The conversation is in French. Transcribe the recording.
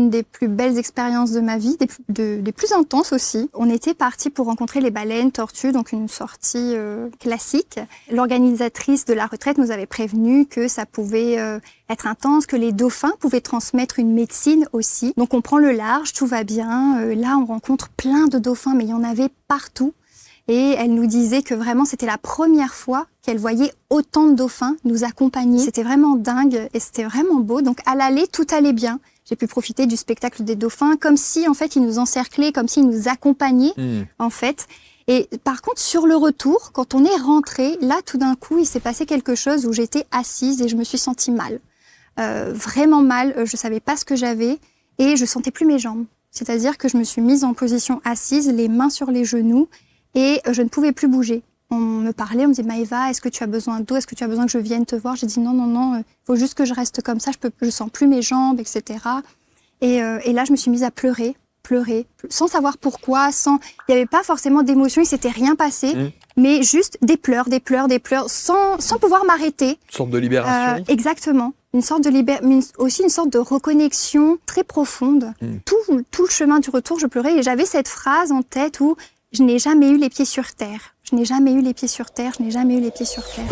une des plus belles expériences de ma vie, des plus intenses aussi. On était partis pour rencontrer les baleines, tortues, donc une sortie classique. L'organisatrice de la retraite nous avait prévenu que ça pouvait être intense, que les dauphins pouvaient transmettre une médecine aussi. Donc on prend le large, tout va bien. Là, on rencontre plein de dauphins, mais il y en avait partout. Et elle nous disait que vraiment, c'était la première fois qu'elle voyait autant de dauphins nous accompagner. C'était vraiment dingue et c'était vraiment beau. Donc, à l'aller, tout allait bien. J'ai pu profiter du spectacle des dauphins, comme si, en fait, ils nous encerclaient, comme s'ils nous accompagnaient, en fait. Et par contre, sur le retour, quand on est rentré, là, tout d'un coup, il s'est passé quelque chose où j'étais assise et je me suis sentie mal. Vraiment mal. Je savais pas ce que j'avais et je sentais plus mes jambes. C'est-à-dire que je me suis mise en position assise, les mains sur les genoux. Et je ne pouvais plus bouger. On me parlait, on me disait « Maëva, est-ce que tu as besoin d'eau? Est-ce que tu as besoin que je vienne te voir ?» J'ai dit « Non, il faut juste que je reste comme ça, je sens plus mes jambes, etc. » Et là, je me suis mise à pleurer, sans savoir pourquoi, il n'y avait pas forcément d'émotion, il ne s'était rien passé, mais juste des pleurs, sans pouvoir m'arrêter. Une sorte de libération. Exactement. Aussi une sorte de reconnexion très profonde. Tout le chemin du retour, je pleurais et j'avais cette phrase en tête où je n'ai jamais eu les pieds sur terre. Je n'ai jamais eu les pieds sur terre. Je n'ai jamais eu les pieds sur terre.